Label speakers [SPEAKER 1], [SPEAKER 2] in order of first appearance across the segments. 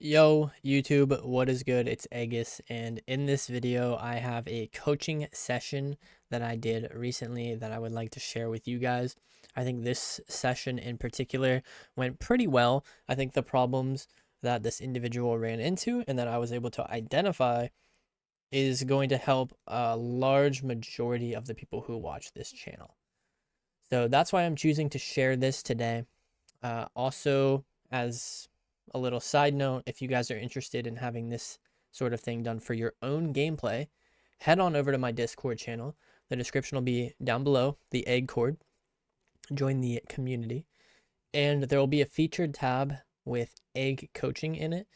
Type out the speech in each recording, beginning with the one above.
[SPEAKER 1] Yo, YouTube, what is good? It's Aegis, and in this video, I have a coaching session that I did recently that I would like to share with you guys. I think this session in particular went pretty well. I think the problems that this individual ran into and that I was able to identify is going to help a large majority of the people who watch this channel. So that's why I'm choosing to share this today. Also, as a little side note, if you guys are interested in having this sort of thing done for your own gameplay, head on over to my Discord channel. The description will be down below, the egg cord. Join the community. And there will be a featured tab with egg coaching in it.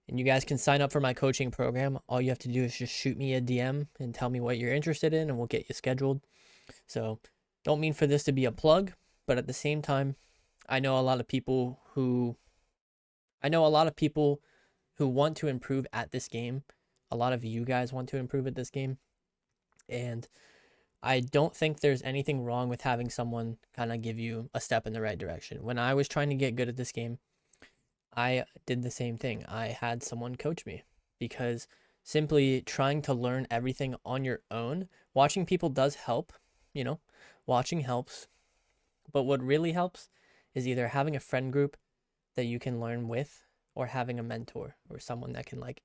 [SPEAKER 1] And you guys can sign up for my coaching program. All you have to do is just shoot me a DM and tell me what you're interested in, and we'll get you scheduled. So, don't mean for this to be a plug, but at the same time, I know a lot of people who want to improve at this game. A lot of you guys want to improve at this game. And I don't think there's anything wrong with having someone kind of give you a step in the right direction. When I was trying to get good at this game, I did the same thing. I had someone coach me because simply trying to learn everything on your own, watching people does help, watching helps. But what really helps is either having a friend group that you can learn with, or having a mentor or someone that can, like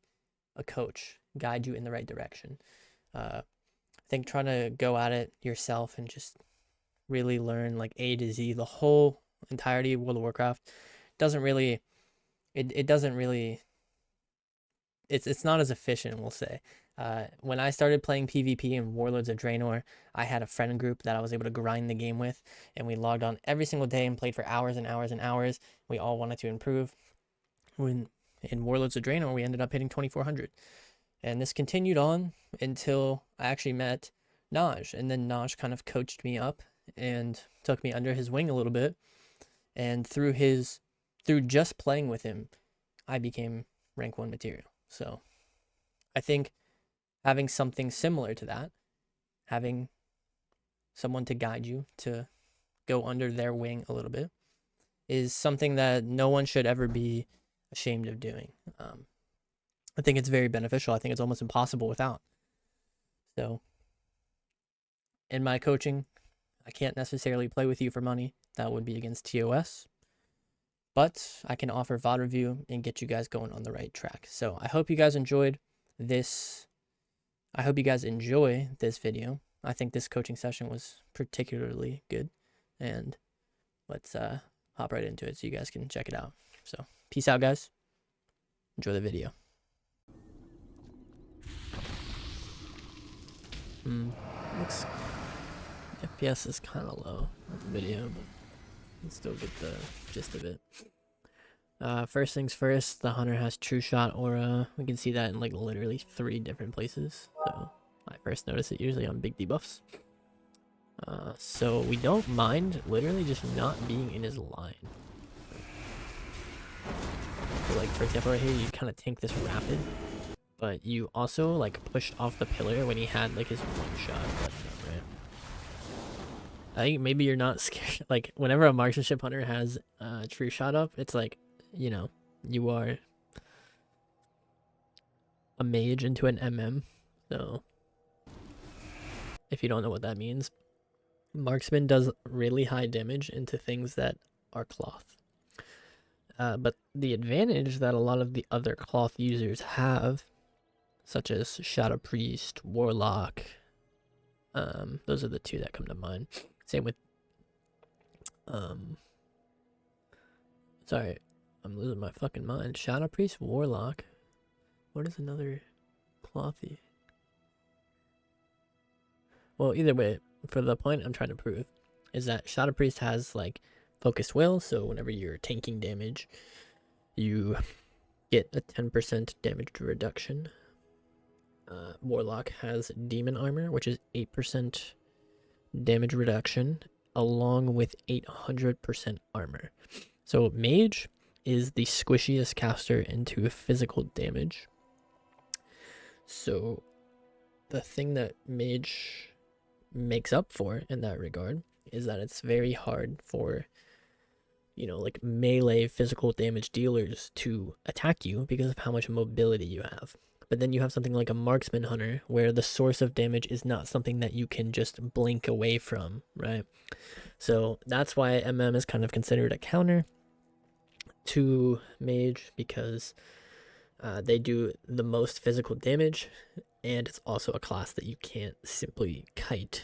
[SPEAKER 1] a coach, guide you in the right direction. I think trying to go at it yourself and just really learn like A to Z, the whole entirety of World of Warcraft doesn't really, it's not as efficient, we'll say. When I started playing PvP in Warlords of Draenor, I had a friend group that I was able to grind the game with, and we logged on every single day and played for hours and hours and hours. We all wanted to improve. When in Warlords of Draenor, we ended up hitting 2400. And this continued on until I actually met Naj, and then Naj kind of coached me up and took me under his wing a little bit. And through just playing with him, I became rank 1 material. So I think having something similar to that, having someone to guide you, to go under their wing a little bit, is something that no one should ever be ashamed of doing. I think it's very beneficial. I think it's almost impossible without. So in my coaching, I can't necessarily play with you for money. That would be against TOS. But I can offer VOD review and get you guys going on the right track. So I hope you guys enjoyed this. I hope you guys enjoy this video. I think this coaching session was particularly good. And let's hop right into it so you guys can check it out. So peace out, guys. Enjoy the video. Looks FPS is kind of low on the video, but you can still get the gist of it. First things first, the hunter has true shot aura. We can see that in like literally 3 different places. So I first notice it usually on big debuffs. So we don't mind literally just not being in his line. So like for example right here, you kind of tank this rapid, but you also like pushed off the pillar when he had like his one shot button up, right? I think maybe you're not scared. Like whenever a marksmanship hunter has true shot up, it's like, you are a mage into an MM. So if you don't know what that means, marksman does really high damage into things that are cloth. But the advantage that a lot of the other cloth users have, such as Shadow Priest, Warlock, those are the 2 that come to mind. Same with, sorry, I'm losing my fucking mind. Shadow Priest, Warlock. What is another clothy? Well, either way, for the point I'm trying to prove is that Shadow Priest has like focused will, so whenever you're tanking damage, you get a 10% damage reduction. Warlock has demon armor, which is 8% damage reduction, along with 800% armor. So Mage is the squishiest caster into physical damage. So the thing that Mage makes up for in that regard is that it's very hard for like melee physical damage dealers to attack you because of how much mobility you have. But then you have something like a marksman hunter where the source of damage is not something that you can just blink away from, right? So that's why MM is kind of considered a counter to Mage, because they do the most physical damage, and it's also a class that you can't simply kite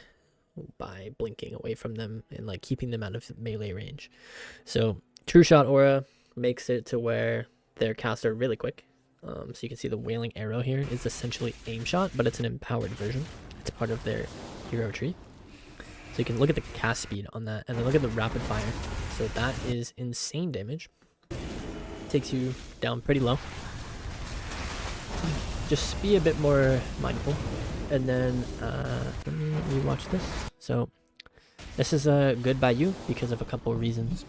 [SPEAKER 1] by blinking away from them and like keeping them out of melee range. So True Shot Aura makes it to where their casts are really quick. So you can see the Wailing Arrow here is essentially aim shot, but it's an empowered version. It's part of their hero tree. So you can look at the cast speed on that, and then look at the rapid fire. So that is insane damage. Takes you down pretty low. Just be a bit more mindful. And then let me rewatch this. So this is good by you because of a couple of reasons.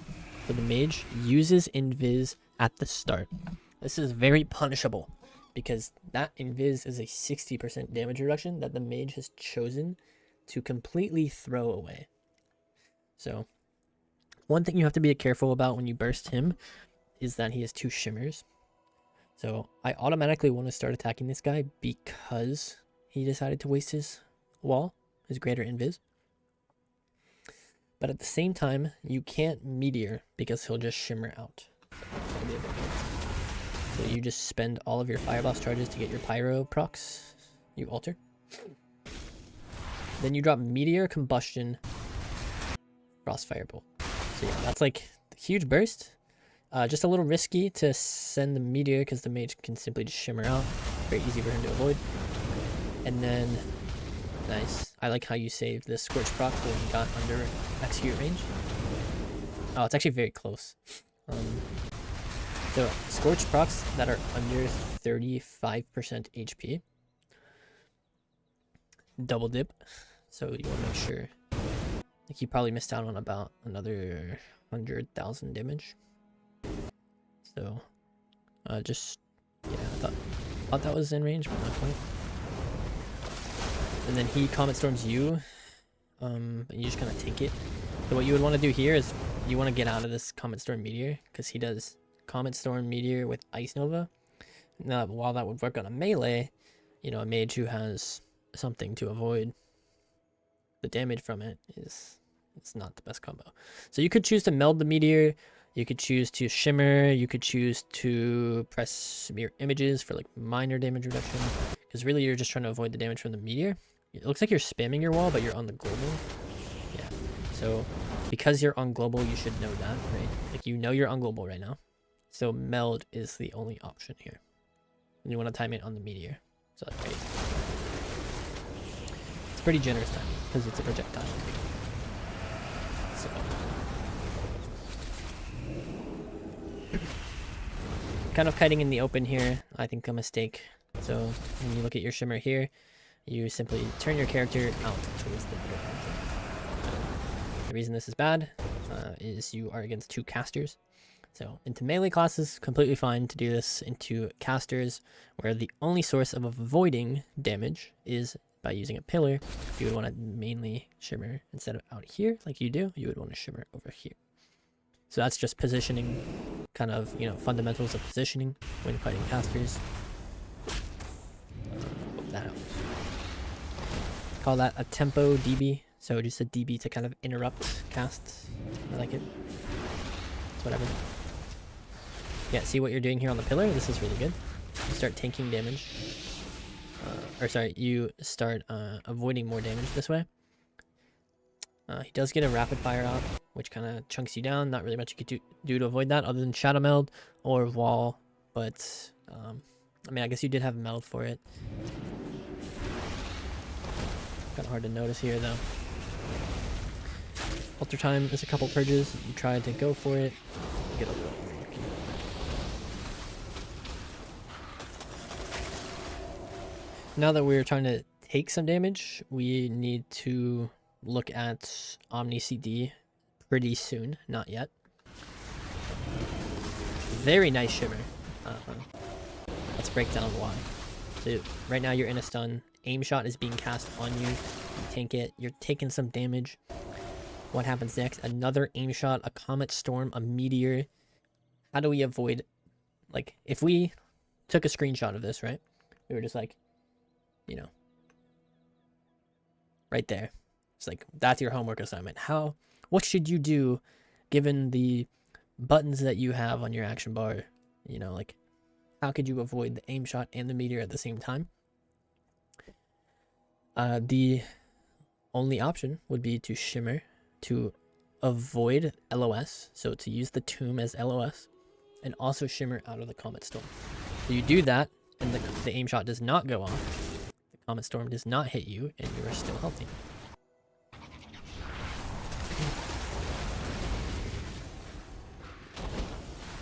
[SPEAKER 1] So the Mage uses Invis at the start. This is very punishable because that Invis is a 60% damage reduction that the Mage has chosen to completely throw away. So one thing you have to be careful about when you burst him is that he has 2 shimmers. So I automatically want to start attacking this guy because he decided to waste his wall, his greater invis. But at the same time, you can't meteor because he'll just shimmer out. So you just spend all of your fire blast charges to get your pyro procs. You alter. Then you drop meteor, combustion, crossfire bolt. So yeah, that's like a huge burst. Just a little risky to send the meteor because the Mage can simply just shimmer out. Very easy for him to avoid. And then, nice. I like how you saved the Scorch proc when you got under execute range. Oh, it's actually very close. So Scorch procs that are under 35% HP. Double dip. So you want to make sure. Like you probably missed out on about another 100,000 damage. So, just, yeah, I thought that was in range, but not quite. And then he Comet Storms you, and you just kind of take it. So what you would want to do here is you want to get out of this Comet Storm Meteor, because he does Comet Storm Meteor with Ice Nova. Now, while that would work on a melee, a Mage who has something to avoid the damage from it's not the best combo. So you could choose to meld the Meteor. You could choose to shimmer, you could choose to press mirror images for like minor damage reduction, because really you're just trying to avoid the damage from the meteor. It looks like you're spamming your wall, but you're on the global. Yeah, so because you're on global, you should know that, right? Like you're on global right now. So meld is the only option here. And you want to time it on the meteor. So that's great. It's pretty generous timing because it's a projectile. So kind of kiting in the open here, I think a mistake. So when you look at your shimmer here, you simply turn your character out towards the middle. The reason this is bad is you are against 2 casters. So into melee classes, completely fine to do this. Into casters, where the only source of avoiding damage is by using a pillar, you would want to mainly shimmer instead of out here like you do, you would want to shimmer over here. So that's just positioning, kind of, fundamentals of positioning when fighting casters. Hope that helps. Call that a tempo DB. So just a DB to kind of interrupt casts. I like it. It's whatever. Yeah, see what you're doing here on the pillar? This is really good. You start tanking damage. You start avoiding more damage this way. He does get a rapid fire out, which kind of chunks you down. Not really much you could do to avoid that other than Shadow Meld or Wall. But, I guess you did have Meld for it. Kind of hard to notice here, though. Alter time is a couple purges. You try to go for it. Get a little lucky. Now that we're trying to take some damage, we need to look at Omni CD pretty soon. Not yet. Very nice shimmer. Let's break down why. So right now you're in a stun. Aim shot is being cast on you. You tank it. You're taking some damage. What happens next? Another aim shot, a comet storm, a meteor. How do we avoid, like, if we took a screenshot of this, right? We were just like, you know, right there. It's like, that's your homework assignment. What should you do given the buttons that you have on your action bar? You know, like, how could you avoid the aim shot and the meteor at the same time? The only option would be to shimmer to avoid LOS. So to use the tomb as LOS and also shimmer out of the comet storm. So you do that and the aim shot does not go off. The comet storm does not hit you and you are still healthy.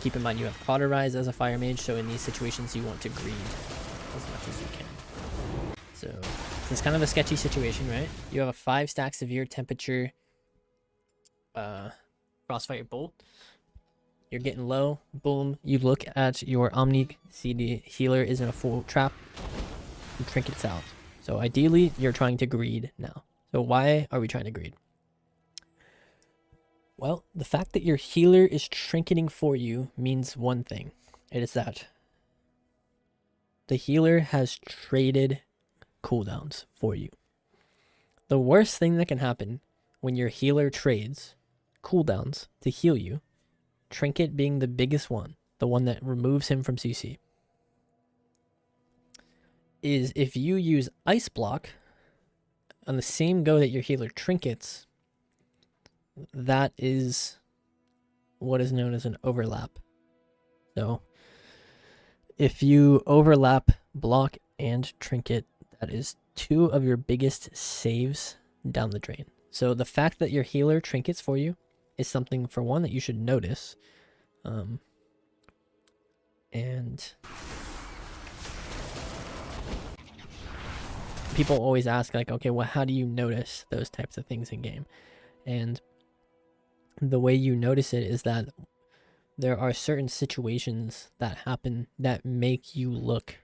[SPEAKER 1] Keep in mind you have cauterize as a fire mage, so in these situations you want to greed as much as you can. So it's kind of a sketchy situation, right? You have a 5-stack severe temperature crossfire bolt. You're getting low, boom. You look at your Omni, see the healer is in a full trap, and trinkets out. So ideally you're trying to greed now. So why are we trying to greed? Well, the fact that your healer is trinketing for you means one thing. It is that the healer has traded cooldowns for you. The worst thing that can happen when your healer trades cooldowns to heal you, trinket being the biggest one, the one that removes him from CC, is if you use ice block on the same go that your healer trinkets, that is what is known as an overlap. So if you overlap block and trinket, that is 2 of your biggest saves down the drain. So the fact that your healer trinkets for you is something, for one, that you should notice. And people always ask, like, okay, well, how do you notice those types of things in game? And the way you notice it is that there are certain situations that happen that make you look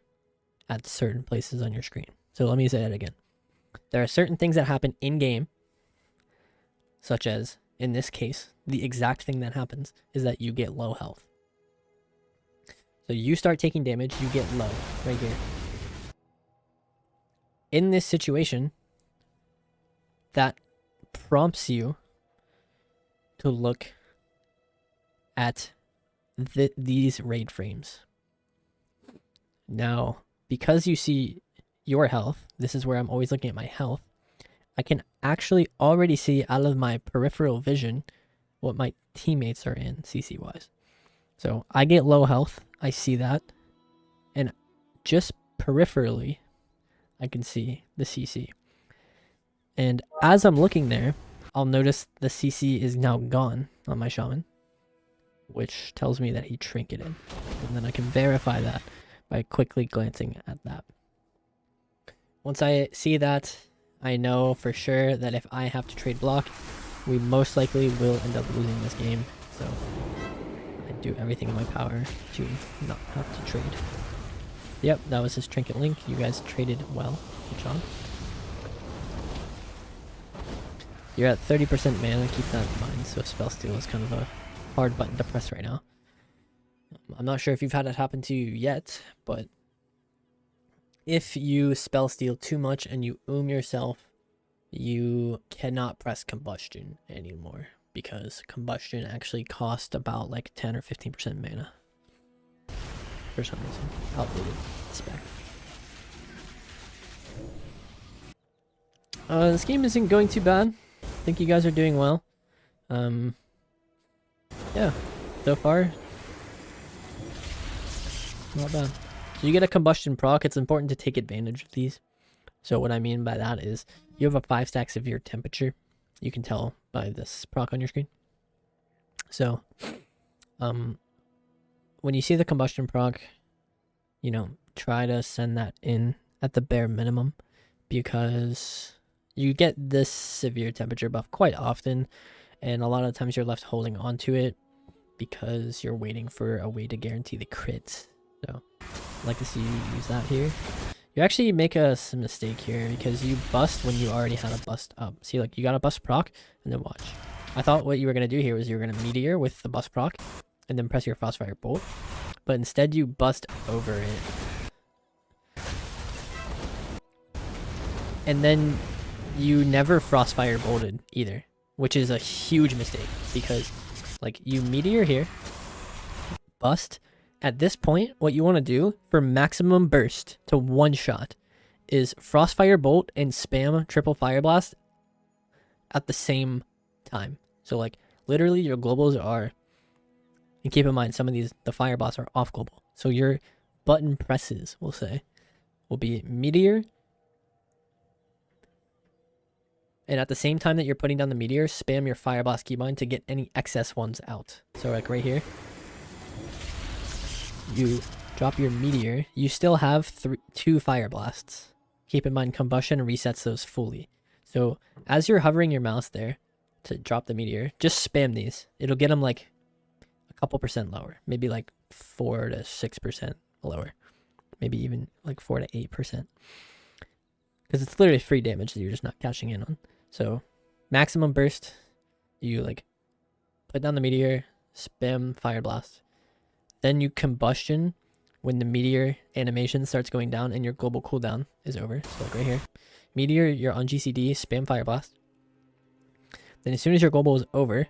[SPEAKER 1] at certain places on your screen. So let me say that again. There are certain things that happen in game, such as, in this case, the exact thing that happens is that you get low health. So you start taking damage, you get low, right here. In this situation, that prompts you to look at these raid frames. Now, because you see your health, this is where I'm always looking at my health, I can actually already see out of my peripheral vision what my teammates are in CC wise. So I get low health, I see that, and just peripherally I can see the CC. And as I'm looking there, I'll notice the CC is now gone on my shaman, which tells me that he trinketed. And then I can verify that by quickly glancing at that. Once I see that, I know for sure that if I have to trade block, we most likely will end up losing this game. So I do everything in my power to not have to trade. Yep, that was his trinket link. You guys traded well. Good job. You're at 30% mana, keep that in mind. So spell steal is kind of a hard button to press right now. I'm not sure if you've had it happen to you yet, but if you spell steal too much and you yourself, you cannot press combustion anymore, because combustion actually costs about like 10 or 15% mana for some reason. Outdated spec. This game isn't going too bad. I think you guys are doing well. Yeah, so far, not bad. So you get a combustion proc. It's important to take advantage of these. So what I mean by that is you have a 5-stack severe temperature. You can tell by this proc on your screen. So when you see the combustion proc, you know, try to send that in at the bare minimum, because you get this severe temperature buff quite often, and a lot of times you're left holding on to it because you're waiting for a way to guarantee the crits. So I'd like to see you use that here. You actually make a mistake here because you bust when you already had a bust up. See, like, you got a bust proc, and then watch. I thought what you were going to do here was you were going to Meteor with the bust proc and then press your Frostfire Bolt, but instead you bust over it. And then you never Frostfire Bolted either, which is a huge mistake because like you Meteor here, bust. At this point, what you want to do for maximum burst to one shot is Frostfire Bolt and spam triple Fire Blast at the same time. So like literally your globals are, and keep in mind some of these, the Fire Blasts are off global. So your button presses, we'll say, will be Meteor. And at the same time that you're putting down the Meteor, spam your Fire Blast keybind to get any excess ones out. So like right here, you drop your Meteor, you still have 2 Fire Blasts. Keep in mind, Combustion resets those fully. So as you're hovering your mouse there to drop the Meteor, just spam these. It'll get them like a couple percent lower, maybe like 4 to 6% lower, maybe even like 4 to 8%. Because it's literally free damage that you're just not cashing in on. So maximum burst, you like put down the Meteor, spam Fire Blast. Then you Combustion when the Meteor animation starts going down and your global cooldown is over. So like right here, Meteor, you're on GCD, spam Fire Blast. Then as soon as your global is over,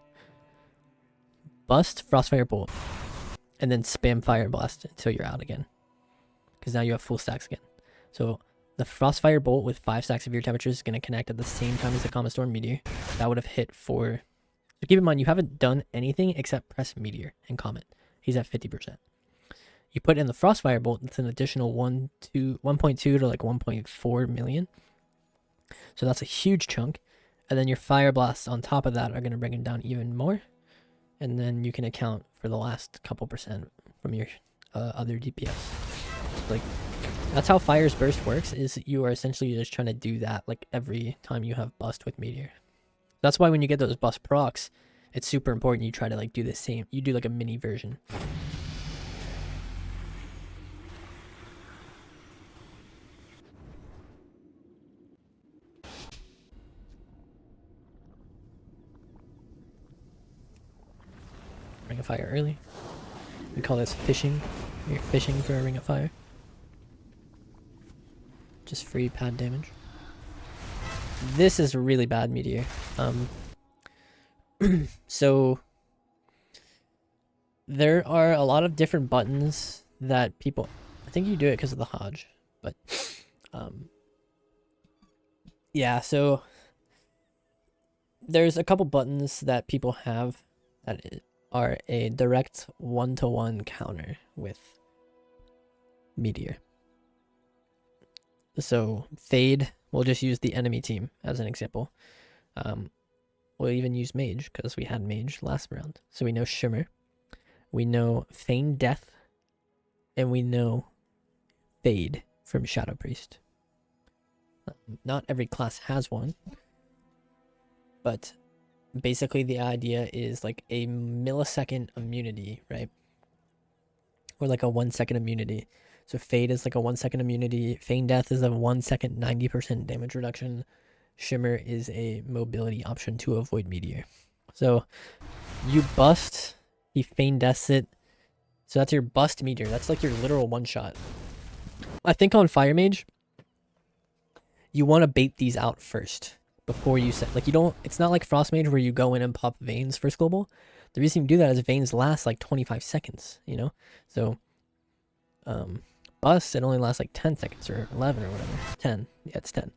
[SPEAKER 1] bust Frostfire Bolt, and then spam Fire Blast until you're out again. Because now you have full stacks again. So the Frostfire Bolt with 5 stacks of your temperatures is going to connect at the same time as the Comet Storm Meteor. That would have hit 4. So keep in mind, you haven't done anything except press Meteor and Comet. He's at 50%. You put in the Frostfire Bolt, it's an additional 1.2 to like 1.4 million. So that's a huge chunk. And then your Fire Blasts on top of that are going to bring it down even more. And then you can account for the last couple percent from your other DPS. Like, that's how Fire's Burst works, is you are essentially just trying to do that like every time you have Bust with Meteor. That's why when you get those Bust procs, it's super important you try to like do the same. You do like a mini version. Ring of Fire early. We call this fishing. You're fishing for a Ring of Fire. Just free pad damage. This is a really bad Meteor. So there are a lot of different buttons that people, I think you do it because of the Hodge, but yeah, so there's a couple buttons that people have that are a direct one-to-one counter with Meteor. So Fade, we'll just use the enemy team as an example. We'll even use Mage because we had Mage last round. So we know Shimmer, we know Feign Death, and we know Fade from Shadow Priest. Not every class has one, but basically the idea is like a millisecond immunity, right? Or like a 1 second immunity. So Fade is like a 1 second immunity. Feign Death is a 1 second 90% damage reduction. Shimmer is a mobility option to avoid Meteor. So you bust, he Feign Deaths it. So that's your bust Meteor. That's like your literal one shot. I think on Fire Mage, you want to bait these out first before you set. Like you don't, it's not like Frost Mage where you go in and pop Veins first global. The reason you do that is Veins last like 25 seconds, you know? So Bust, it only lasts like 10 seconds or 11 or whatever. 10. Yeah, it's 10.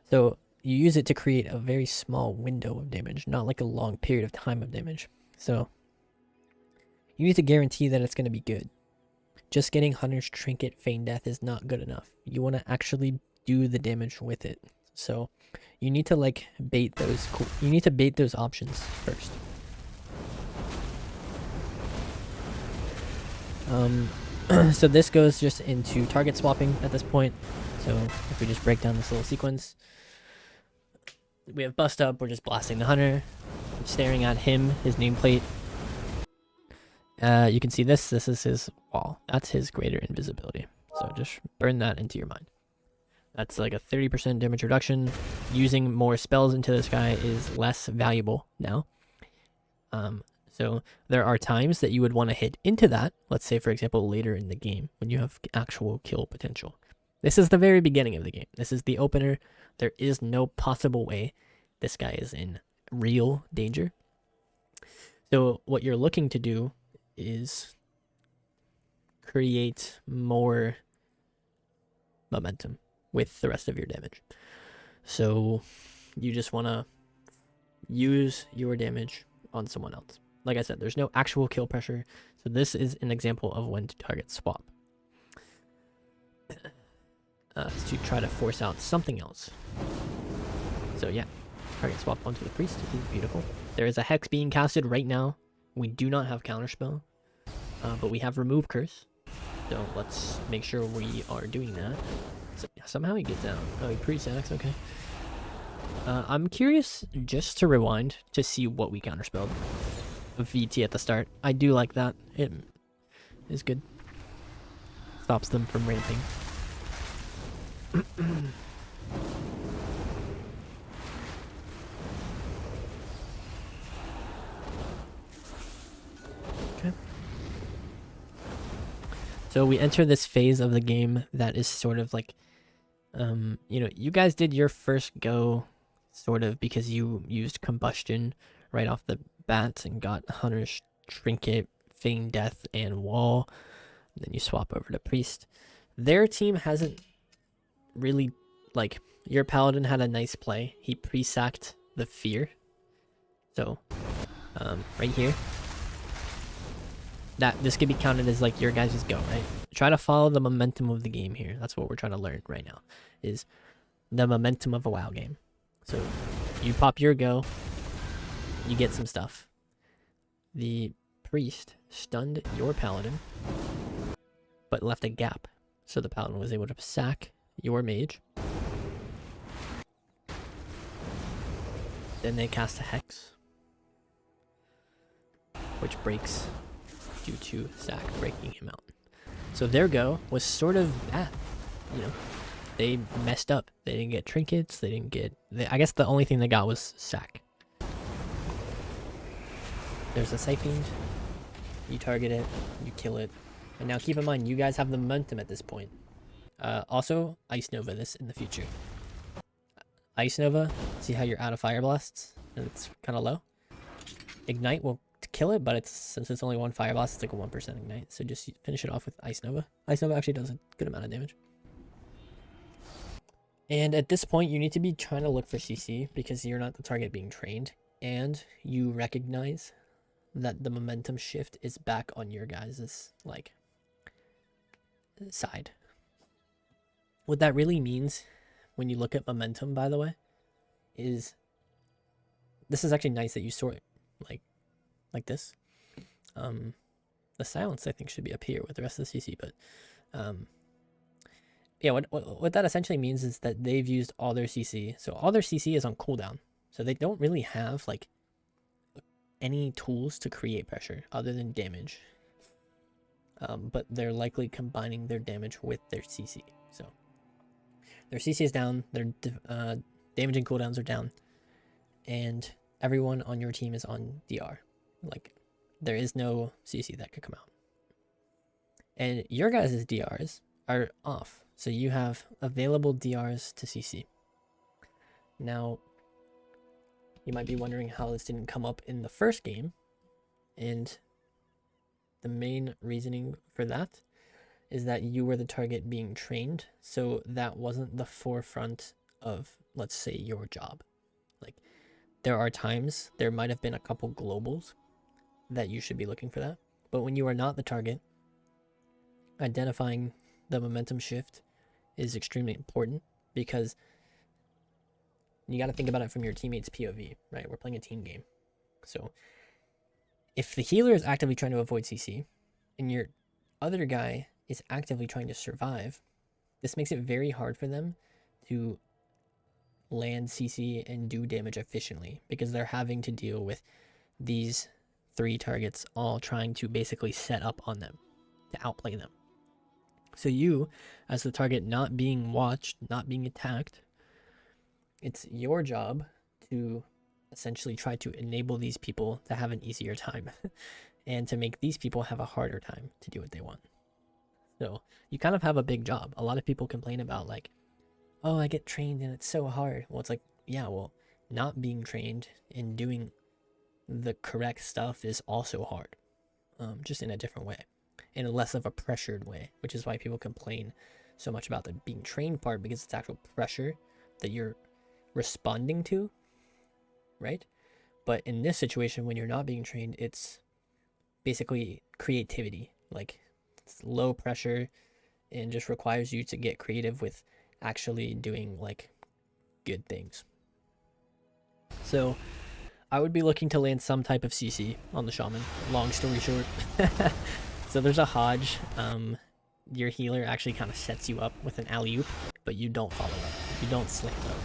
[SPEAKER 1] So you use it to create a very small window of damage, not like a long period of time of damage. So you need to guarantee that it's going to be good. Just getting Hunter's Trinket Feign Death is not good enough. You want to actually do the damage with it. So you need to like bait those. You need to bait those options first. So this goes just into target swapping at this point. So if we just break down this little sequence, we have Bust Up, we're just blasting the Hunter, staring at him, his nameplate. You can see this is his wall. That's his greater invisibility. So just burn that into your mind. That's like a 30% damage reduction. Using more spells into this guy is less valuable now. So there are times that you would want to hit into that. Let's say, for example, later in the game when you have actual kill potential. This is the very beginning of the game. This is the opener. There is no possible way this guy is in real danger. So what you're looking to do is create more momentum with the rest of your damage. So you just want to use your damage on someone else. Like I said, there's no actual kill pressure, so this is an example of when to target swap. To try to force out something else. So yeah, target swap onto the priest is beautiful. There is a hex being casted right now. We do not have counterspell, but we have remove curse. So let's make sure we are doing that. So, somehow he gets down. Oh, he pre-sacks, okay. I'm curious just to rewind to see what we counterspelled. A VT at the start. I do like that. It is good. Stops them from ramping. Okay. So we enter this phase of the game that is sort of like, you know, you guys did your first go sort of because you used combustion right off the bat and got Hunter's Trinket, Feign Death, and Wall. And then you swap over to Priest. Their team hasn't really, like, your Paladin had a nice play. He pre-sacked the Fear. So, right here. This could be counted as like your guys' go, right? Try to follow the momentum of the game here. That's what we're trying to learn right now, is the momentum of a WoW game. So you pop your go, you get some stuff. The priest stunned your paladin, but left a gap. So the paladin was able to sack your mage. Then they cast a hex, which breaks due to Sack breaking him out. So their go was sort of bad. You know, they messed up. They didn't get trinkets. They didn't get... I guess the only thing they got was Sack. There's a Siphoned. You target it. You kill it. And now keep in mind, you guys have the momentum at this point. Also, Ice Nova this in the future. Ice Nova, see how you're out of Fire Blasts? And it's kind of low. Ignite will kill it, but since it's only one Fire Blast, it's like a 1% Ignite. So just finish it off with Ice Nova. Ice Nova actually does a good amount of damage. And at this point, you need to be trying to look for CC because you're not the target being trained. And you recognize that the momentum shift is back on your guys' like side. What that really means when you look at momentum, by the way, is this is actually nice that you sort like this. The silence I think should be up here with the rest of the CC, but yeah, what that essentially means is that they've used all their CC. So all their CC is on cooldown. So they don't really have like any tools to create pressure other than damage. But they're likely combining their damage with their CC. So their CC is down, their damage and cooldowns are down, and everyone on your team is on DR. Like, there is no CC that could come out. And your guys' DRs are off. So you have available DRs to CC. Now, you might be wondering how this didn't come up in the first game. And the main reasoning for that is that you were the target being trained. So that wasn't the forefront of, let's say, your job. Like, there are times there might have been a couple globals that you should be looking for that. But when you are not the target, identifying the momentum shift is extremely important because you got to think about it from your teammates' POV, right? We're playing a team game. So if the healer is actively trying to avoid CC and your other guy is actively trying to survive, this makes it very hard for them to land CC and do damage efficiently because they're having to deal with these 3 targets all trying to basically set up on them to outplay them. So you, as the target not being watched, not being attacked, it's your job to essentially try to enable these people to have an easier time and to make these people have a harder time to do what they want. So you kind of have a big job. A lot of people complain about like, oh, I get trained and it's so hard. Well, it's like, yeah, well, not being trained and doing the correct stuff is also hard, just in a different way, in a less of a pressured way, which is why people complain so much about the being trained part, because it's actual pressure that you're responding to, right? But in this situation, when you're not being trained, it's basically creativity. Like, it's low pressure and just requires you to get creative with actually doing like good things. So I would be looking to land some type of CC on the shaman, long story short. So there's a Hodge. Your healer actually kind of sets you up with an alley-oop, but you don't follow up. You don't slam load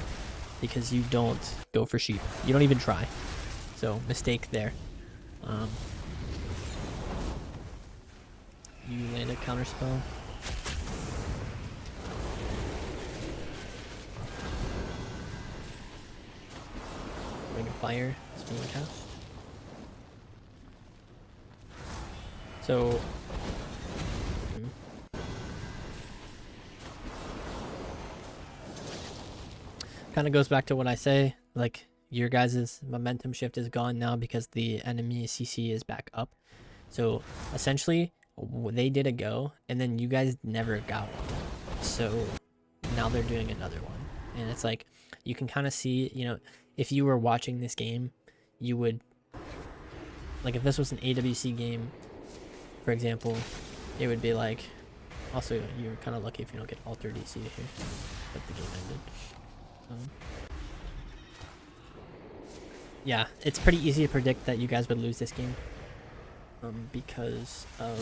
[SPEAKER 1] because you don't go for sheep. You don't even try. So mistake there. You land a counter spell. Ring of Fire is being cast. So kind of goes back to what I say, like your guys' momentum shift is gone now because the enemy CC is back up. So essentially they did a go and then you guys never got one. So now they're doing another one. And it's like, you can kind of see, you know, if you were watching this game, you would, like if this was an AWC game, for example, it would be like, also you're kind of lucky if you don't get Alter DC here, but the game ended. Yeah, it's pretty easy to predict that you guys would lose this game because of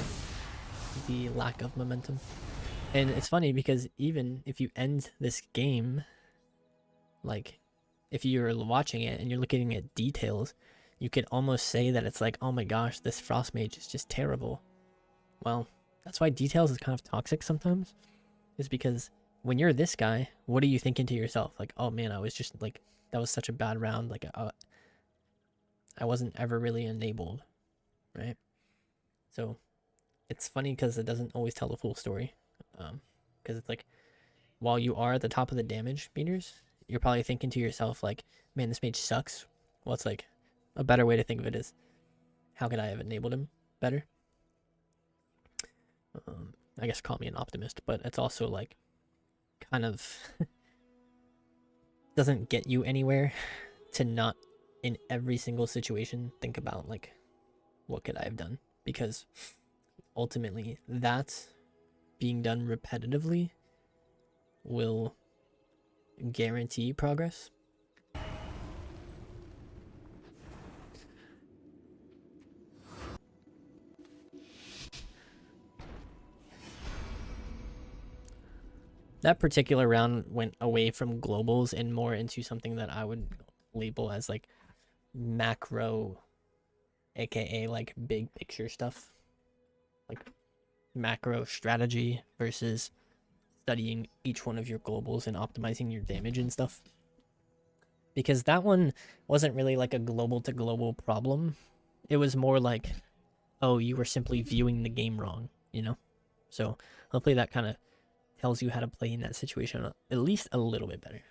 [SPEAKER 1] the lack of momentum. And it's funny because even if you end this game, like if you're watching it and you're looking at details, you could almost say that it's like, oh my gosh, this Frost Mage is just terrible. Well, that's why details is kind of toxic sometimes, is because when you're this guy, what are you thinking to yourself? Like, oh man, I was just like, that was such a bad round. Like, I wasn't ever really enabled, right? So it's funny because it doesn't always tell the full story. Because it's like, while you are at the top of the damage meters, you're probably thinking to yourself like, man, this mage sucks. Well, it's like, a better way to think of it is, how could I have enabled him better? I guess call me an optimist, but it's also like, kind of doesn't get you anywhere to not in every single situation think about like, what could I have done? Because ultimately that being done repetitively will guarantee progress. That particular round went away from globals and more into something that I would label as like macro, aka like big picture stuff, like macro strategy versus studying each one of your globals and optimizing your damage and stuff. Because that one wasn't really like a global to global problem. It was more like, oh, you were simply viewing the game wrong, you know? So hopefully that kind of tells you how to play in that situation at least a little bit better.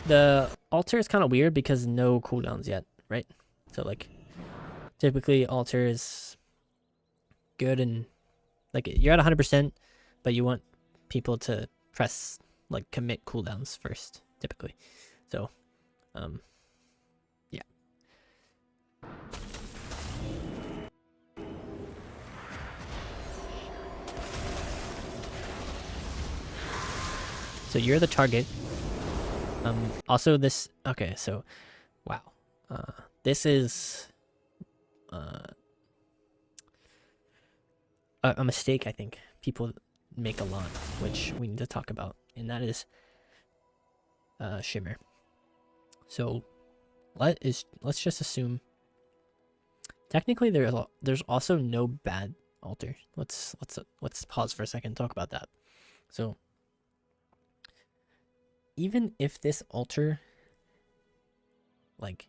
[SPEAKER 1] The altar is kind of weird because no cooldowns yet, right? So like typically altar is good and like you're at 100%, but you want people to press like commit cooldowns first typically. So yeah. So you're the target. Also this, okay, so wow. This is a mistake I think people make a lot, which we need to talk about, and that is shimmer. So let's just assume technically there's also no bad altar. Let's pause for a second and talk about that. So even if this altar, like,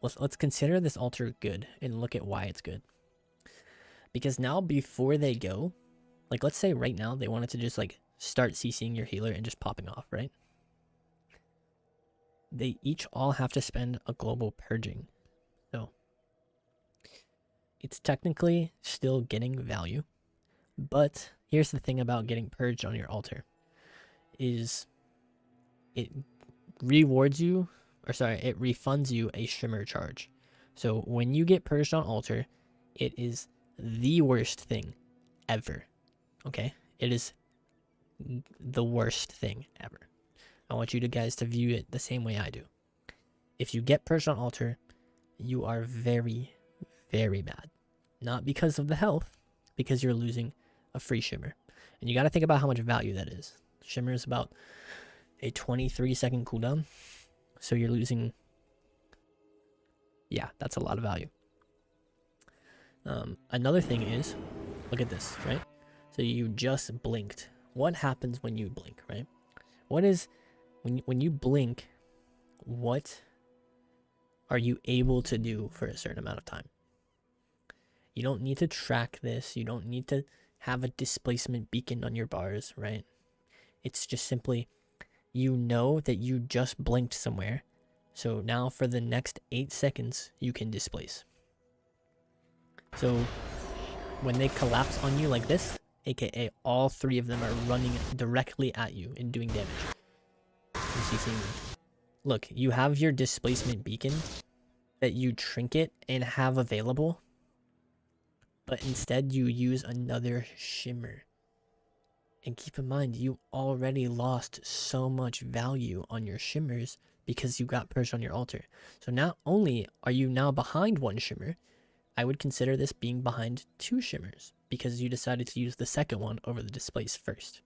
[SPEAKER 1] let's consider this altar good and look at why it's good. Because now before they go, like, let's say right now they wanted to just like start CCing your healer and just popping off, right? They each all have to spend a global purging. So it's technically still getting value. But here's the thing about getting purged on your altar is it rewards you, or sorry, it refunds you a shimmer charge. So when you get purged on altar, it is the worst thing ever. Okay? It is the worst thing ever. I want you guys to view it the same way I do. If you get purged on altar, you are very, very mad. Not because of the health, because you're losing a free shimmer. And you got to think about how much value that is. Shimmer is about a 23-second cooldown. So you're losing, yeah, that's a lot of value. Another thing is, look at this, right? So you just blinked. What happens when you blink, right? What is, when you blink, what are you able to do for a certain amount of time? You don't need to track this. You don't need to have a displacement beacon on your bars, right? It's just simply, you know that you just blinked somewhere. So now for the next 8 seconds, you can displace. So when they collapse on you like this, aka all 3 of them are running directly at you and doing damage. You see, look, you have your displacement beacon that you trinket and have available, but instead you use another shimmer. And keep in mind, you already lost so much value on your shimmers because you got purged on your altar. So not only are you now behind 1 shimmer, I would consider this being behind 2 shimmers because you decided to use the second one over the displace first.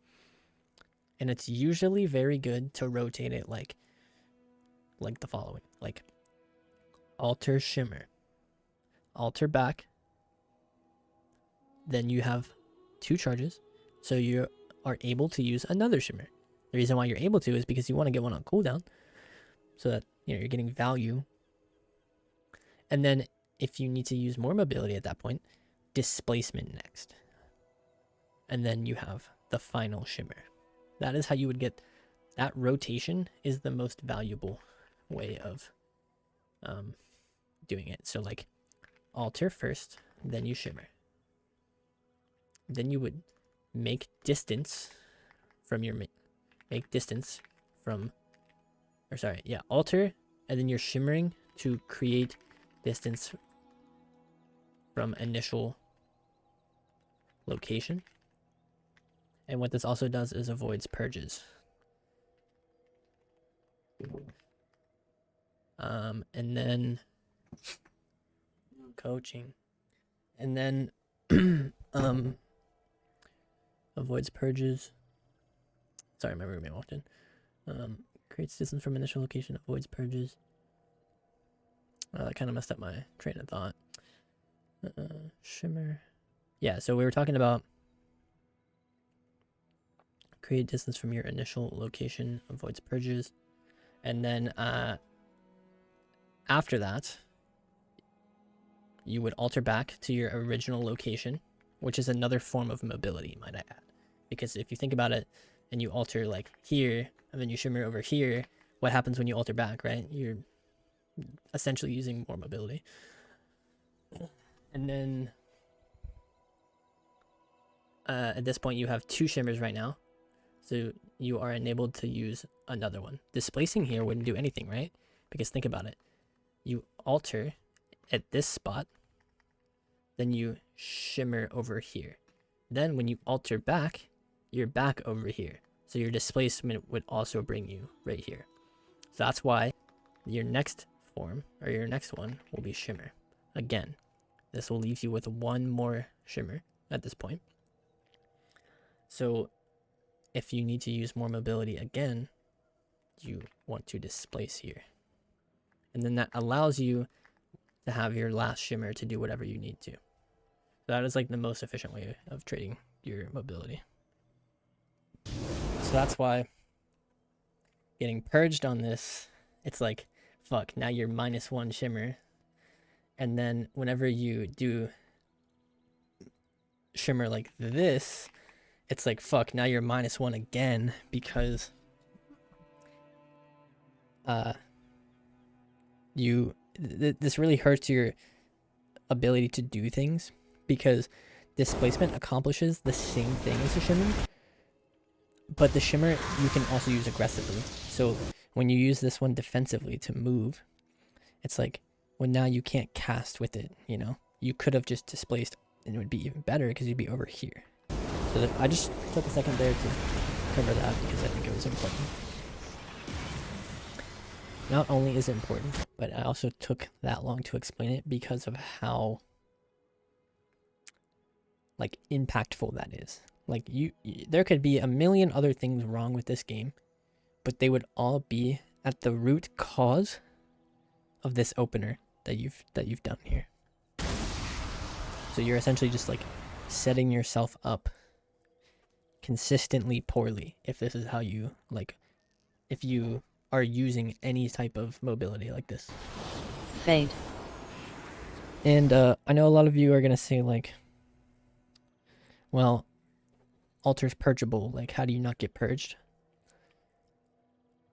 [SPEAKER 1] And it's usually very good to rotate it like the following. Like altar shimmer, altar back, then you have 2 charges, so you are able to use another shimmer. The reason why you're able to is because you want to get one on cooldown, so that you're getting value. And then if you need to use more mobility at that point, displacement next. And then you have the final shimmer. That is how you would get, that rotation is the most valuable way of doing it. So like altar first, then you shimmer. Then you would make distance from your, altar, and then you're shimmering to create distance from initial location. And what this also does is avoids purges. And then coaching, and then avoids purges. Sorry, my roommate walked in. Creates distance from initial location, avoids purges. That kind of messed up my train of thought. Shimmer. Yeah, so we were talking about create distance from your initial location, avoids purges. And then after that, you would alter back to your original location, which is another form of mobility, might I add. Because if you think about it, and you alter like here, and then you shimmer over here, what happens when you alter back, right? You're essentially using more mobility. And then at this point you have 2 shimmers right now, so you are enabled to use another one. Displacing here wouldn't do anything, right? Because think about it, you alter at this spot, then you shimmer over here, then when you alter back, you're back over here, so your displacement would also bring you right here. So that's why your next form, or your next one, will be shimmer. Again, this will leave you with 1 more shimmer at this point. So if you need to use more mobility again, you want to displace here. And then that allows you to have your last shimmer to do whatever you need to. So that is like the most efficient way of trading your mobility. So that's why getting purged on this, it's like, fuck, now you're -1 shimmer. And then whenever you do shimmer like this, it's like, fuck, now you're -1 again, because this really hurts your ability to do things, because displacement accomplishes the same thing as the shimmer, but the shimmer you can also use aggressively. So when you use this one defensively to move, it's like, well, now you can't cast with it, you know? You could have just displaced and it would be even better because you'd be over here. So I just took a second there to cover that because I think it was important. Not only is it important, but I also took that long to explain it because of how like impactful that is. Like there could be a million other things wrong with this game, but they would all be at the root cause of this opener that you've done here. So you're essentially just like setting yourself up consistently poorly if this is how you like, if you are using any type of mobility like this.
[SPEAKER 2] Fade.
[SPEAKER 1] And I know a lot of you are gonna say like, well, Altar's purgeable, like how do you not get purged?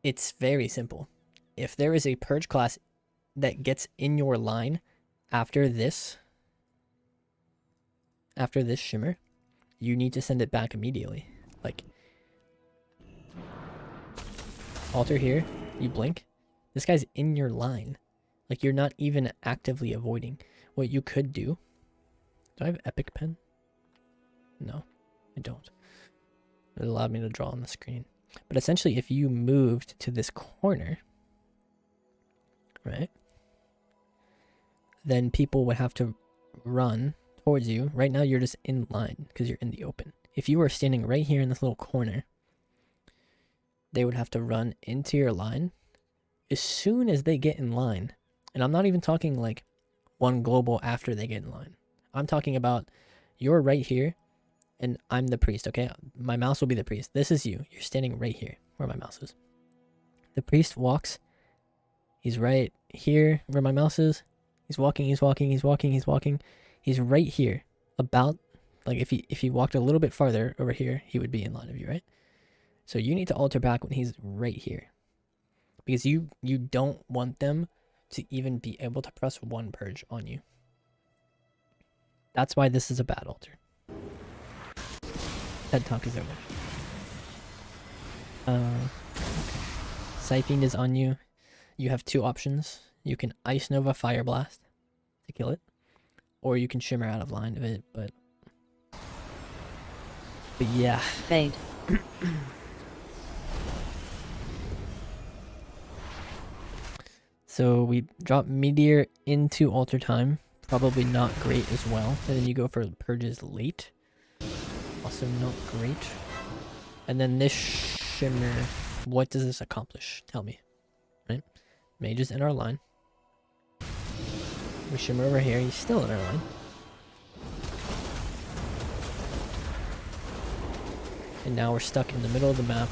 [SPEAKER 1] It's very simple. If there is a purge class that gets in your line after this shimmer, you need to send it back immediately. Like, Altar here, you blink, this guy's in your line. Like, you're not even actively avoiding. What you could do I have Epic Pen? No, I don't. It allowed me to draw on the screen. But essentially, if you moved to this corner, right, then people would have to run towards you. Right now, you're just in line because you're in the open. If you were standing right here in this little corner, they would have to run into your line as soon as they get in line. And I'm not even talking like one global after they get in line. I'm talking about you're right here and I'm the priest, okay? My mouse will be the priest. This is you. You're standing right here where my mouse is. The priest walks. He's right here where my mouse is. He's walking, he's walking, he's walking, he's walking. He's right here. About, like if he walked a little bit farther over here, he would be in line of you, right? So you need to alter back when he's right here. Because you don't want them to even be able to press one purge on you. That's why this is a bad altar. TED Talk is over. Okay. Siphing is on you. You have two options. You can Ice Nova Fire Blast to kill it, or you can Shimmer out of line of it, but yeah.
[SPEAKER 2] Fade.
[SPEAKER 1] So we drop Meteor into Altar Time. Probably not great as well. And then you go for Purges late. Also not great. And then this Shimmer, what does this accomplish? Tell me. Right? Mage is in our line. We Shimmer over here. He's still in our line. And now we're stuck in the middle of the map.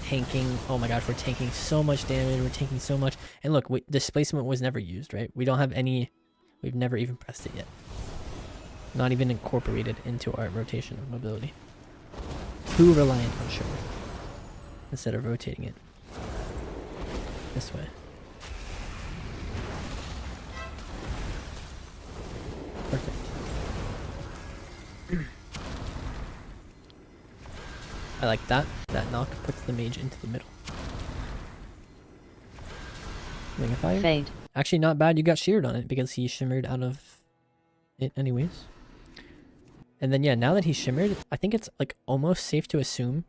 [SPEAKER 1] Tanking. Oh my god, we're tanking so much damage. We're tanking so much. And look, displacement was never used, right? We don't have any. We've never even pressed it yet. Not even incorporated into our rotation of mobility. Too reliant on Shimmer instead of rotating it this way. Perfect. I like that. That knock puts the mage into the middle. Ring of Fire.
[SPEAKER 2] Fade.
[SPEAKER 1] Actually, not bad. You got sheared on it because he shimmered out of it anyways. And then, yeah, now that he shimmered, I think it's like almost safe to assume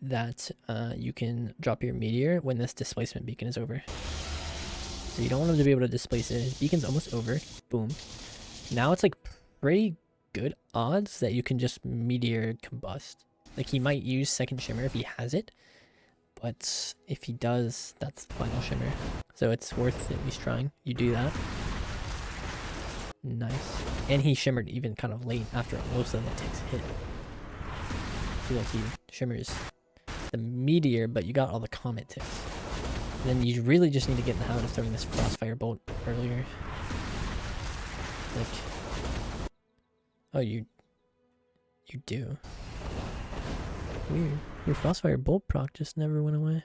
[SPEAKER 1] that you can drop your meteor when this displacement beacon is over. So you don't want him to be able to displace it. His beacon's almost over. Boom. Now it's like pretty good odds that you can just meteor combust. Like he might use second shimmer if he has it, but if he does, that's the final shimmer. So it's worth at least trying. You do that. Nice. And he shimmered even kind of late after most of the ticks hit. feel like he shimmers the meteor, but you got all the comet tips. And then you really just need to get in the habit of throwing this Frostfire Bolt earlier. Like, oh, you do. Weird. Your Frostfire Bolt proc just never went away.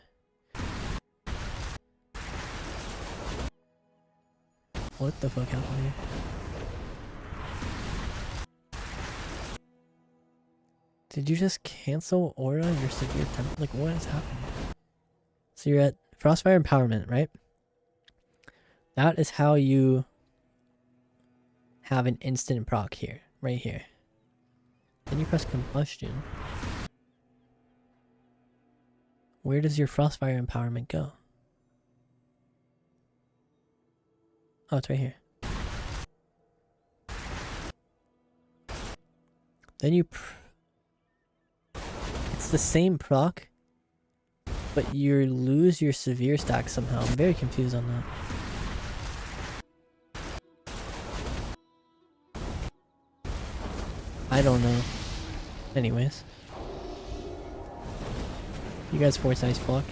[SPEAKER 1] What the fuck happened here? Did you just cancel Aura your severe temp? Like, what is happening? So you're at Frostfire Empowerment, right? That is how you have an instant proc here, right here. Then you press Combustion. Where does your Frostfire Empowerment go? Oh, it's right here. Then you... It's the same proc, but you lose your severe stack somehow. I'm very confused on that. I don't know. Anyways. You guys force ice block.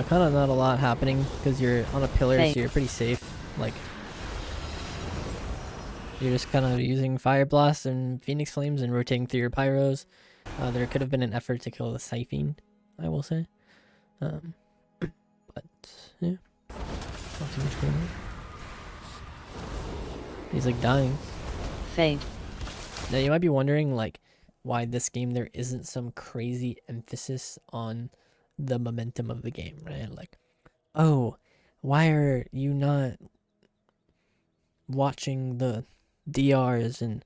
[SPEAKER 1] Kind of not a lot happening because you're on a pillar, so you're pretty safe. Like, you're just kind of using Fire Blast and Phoenix Flames and rotating through your Pyros. There could have been an effort to kill the Siphene, I will say. But, yeah. Not too much going on. He's like dying.
[SPEAKER 2] Fade.
[SPEAKER 1] Now you might be wondering, like, why this game there isn't some crazy emphasis on the momentum of the game, right? Like, oh, why are you not watching the DRs and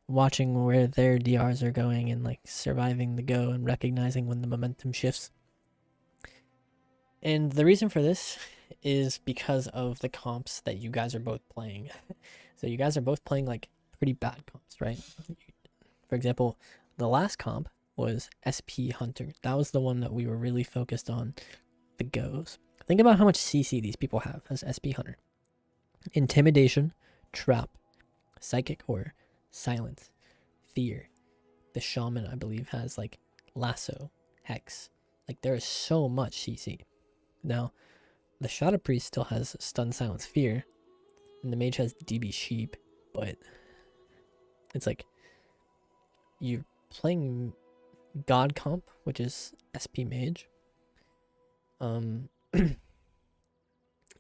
[SPEAKER 1] watching where their DRs are going and like surviving the go and recognizing when the momentum shifts? And the reason for this is because of the comps that you guys are both playing. So you guys are both playing like pretty bad comps, right? For example, the last comp was SP Hunter. That was the one that we were really focused on the goes. Think about how much CC these people have as SP Hunter. Intimidation, Trap, Psychic Horror, Silence, Fear. The Shaman, I believe, has like Lasso, Hex. Like, there is so much CC. Now, the Shadow Priest still has Stun, Silence, Fear. And the Mage has DB Sheep. But it's like, you're playing God comp, which is SP Mage.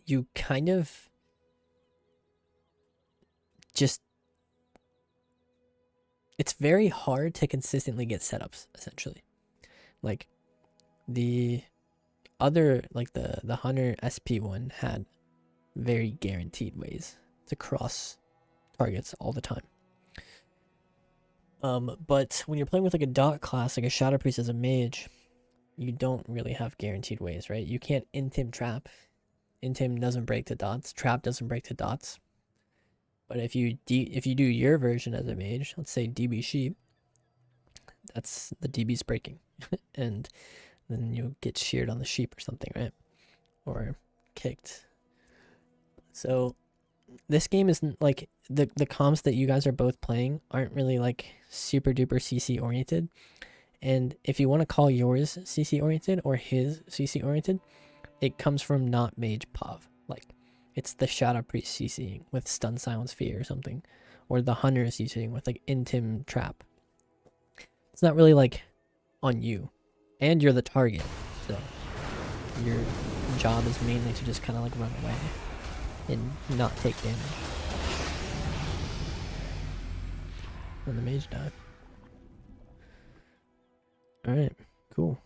[SPEAKER 1] You kind of just, it's very hard to consistently get setups, essentially. Like, the other, like the Hunter SP one had very guaranteed ways to cross targets all the time. But when you're playing with like a dot class, like a Shadow Priest as a mage, you don't really have guaranteed ways, right? You can't intim trap. Intim doesn't break to dots. Trap doesn't break to dots. But if you do your version as a mage, let's say DB Sheep, that's the DB's breaking, and then you'll get sheared on the sheep or something, right? Or kicked. So this game isn't like the comps that you guys are both playing aren't really like super duper CC oriented. And if you want to call yours CC oriented or his CC oriented, it comes from not Mage Pav. Like, it's the Shadow Priest CCing with Stun, Silence, Fear or something, or the Hunter CCing with like Intim Trap. It's not really like on you, and you're the target, so your job is mainly to just kind of like run away and not take damage. And the Mage died. Alright, cool.